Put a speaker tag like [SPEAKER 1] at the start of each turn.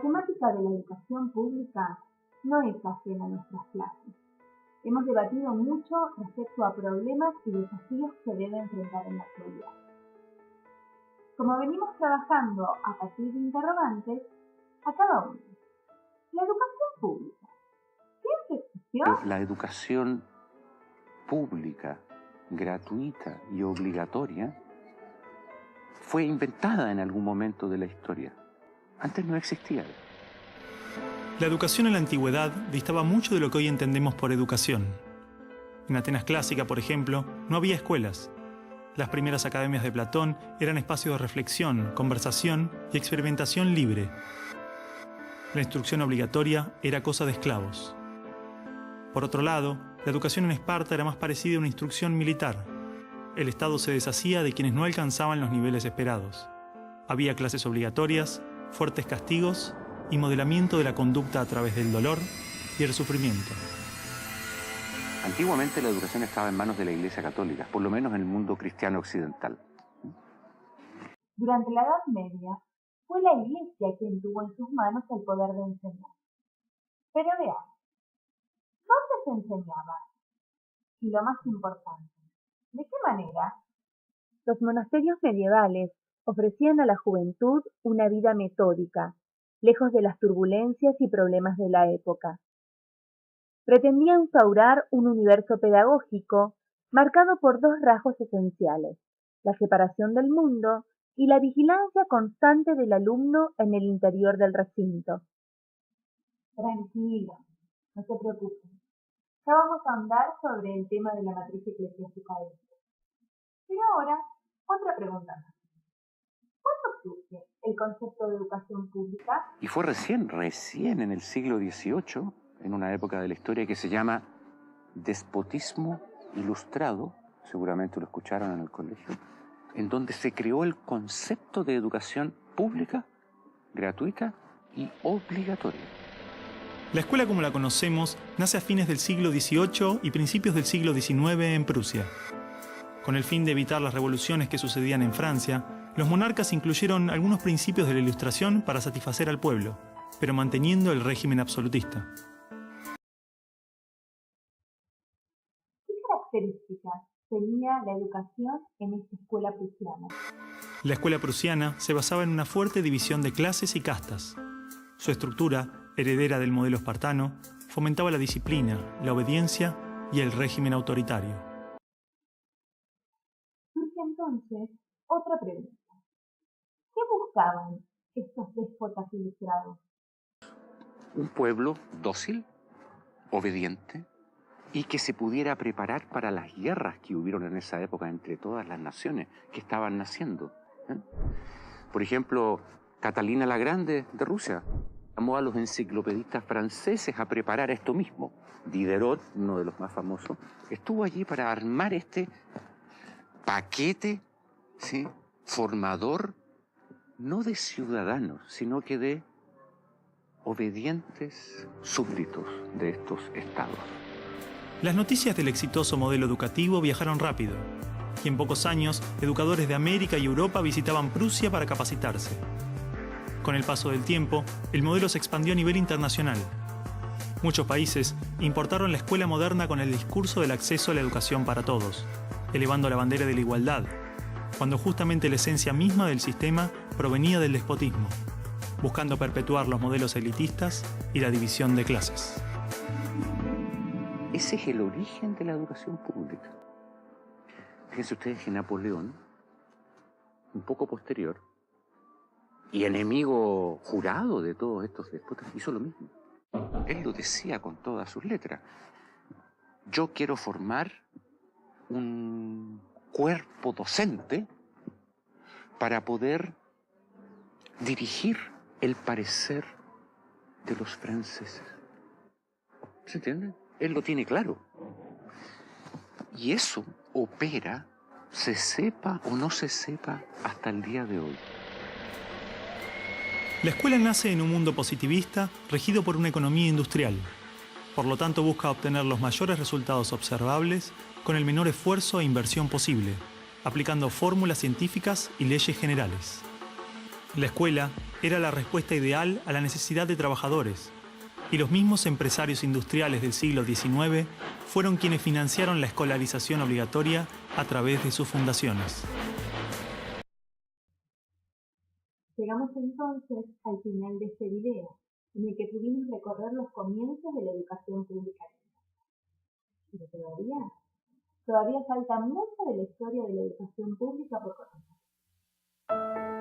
[SPEAKER 1] temática de la educación pública no es ajena a nuestras clases. Hemos debatido mucho respecto a problemas y desafíos que debe enfrentar en la actualidad. Como venimos trabajando a partir de interrogantes, a cada uno. La educación pública, ¿siempre existió?
[SPEAKER 2] La educación pública, gratuita y obligatoria fue inventada en algún momento de la historia. Antes no existía.
[SPEAKER 3] La educación en la antigüedad distaba mucho de lo que hoy entendemos por educación. En Atenas clásica, por ejemplo, no había escuelas. Las primeras academias de Platón eran espacios de reflexión, conversación y experimentación libre. La instrucción obligatoria era cosa de esclavos. Por otro lado, la educación en Esparta era más parecida a una instrucción militar. El Estado se deshacía de quienes no alcanzaban los niveles esperados. Había clases obligatorias, fuertes castigos y modelamiento de la conducta a través del dolor y el sufrimiento.
[SPEAKER 2] Antiguamente la educación estaba en manos de la Iglesia Católica, por lo menos en el mundo cristiano occidental.
[SPEAKER 1] Durante la Edad Media, fue la Iglesia quien tuvo en sus manos el poder de enseñar. Pero veamos, ¿dónde se enseñaba? Y lo más importante, ¿de qué manera? Los monasterios medievales ofrecían a la juventud una vida metódica, lejos de las turbulencias y problemas de la época. Pretendía instaurar un universo pedagógico marcado por dos rasgos esenciales, la separación del mundo y la vigilancia constante del alumno en el interior del recinto. Tranquilo, no se preocupen. Ya vamos a andar sobre el tema de la matriz eclesiástica de esto. Pero ahora, otra pregunta más. ¿Cuándo surge el concepto de educación pública?
[SPEAKER 2] Y fue recién en el siglo XVIII, en una época de la historia que se llama despotismo ilustrado, seguramente lo escucharon en el colegio, en donde se creó el concepto de educación pública, gratuita y obligatoria.
[SPEAKER 3] La escuela como la conocemos nace a fines del siglo XVIII y principios del siglo XIX en Prusia. Con el fin de evitar las revoluciones que sucedían en Francia, los monarcas incluyeron algunos principios de la Ilustración para satisfacer al pueblo, pero manteniendo el régimen absolutista.
[SPEAKER 1] ¿Qué características tenía la educación en esta escuela prusiana?
[SPEAKER 3] La escuela prusiana se basaba en una fuerte división de clases y castas. Su estructura, heredera del modelo espartano, fomentaba la disciplina, la obediencia y el régimen autoritario.
[SPEAKER 1] Surge entonces otra pregunta. ¿Qué buscaban estos déspotas ilustrados?
[SPEAKER 2] Un pueblo dócil, obediente, y que se pudiera preparar para las guerras que hubieron en esa época entre todas las naciones que estaban naciendo. Por ejemplo, Catalina la Grande de Rusia llamó a los enciclopedistas franceses a preparar esto mismo. Diderot, uno de los más famosos, estuvo allí para armar este paquete, ¿sí?, formador, no de ciudadanos, sino que de obedientes súbditos de estos estados.
[SPEAKER 3] Las noticias del exitoso modelo educativo viajaron rápido, y en pocos años, educadores de América y Europa visitaban Prusia para capacitarse. Con el paso del tiempo, el modelo se expandió a nivel internacional. Muchos países importaron la escuela moderna con el discurso del acceso a la educación para todos, elevando la bandera de la igualdad, cuando justamente la esencia misma del sistema provenía del despotismo, buscando perpetuar los modelos elitistas y la división de clases.
[SPEAKER 2] Ese es el origen de la educación pública. Fíjense ustedes que Napoleón, un poco posterior, y enemigo jurado de todos estos déspotas, hizo lo mismo. Él lo decía con todas sus letras. Yo quiero formar un cuerpo docente para poder dirigir el parecer de los franceses. ¿Se entiende? Él lo tiene claro. Y eso opera, se sepa o no se sepa, hasta el día de hoy.
[SPEAKER 3] La escuela nace en un mundo positivista regido por una economía industrial. Por lo tanto, busca obtener los mayores resultados observables con el menor esfuerzo e inversión posible, aplicando fórmulas científicas y leyes generales. La escuela era la respuesta ideal a la necesidad de trabajadores, y los mismos empresarios industriales del siglo XIX fueron quienes financiaron la escolarización obligatoria a través de sus fundaciones.
[SPEAKER 1] Llegamos entonces al final de este video, en el que pudimos recorrer los comienzos de la educación pública. Pero todavía falta mucho de la historia de la educación pública por conocer.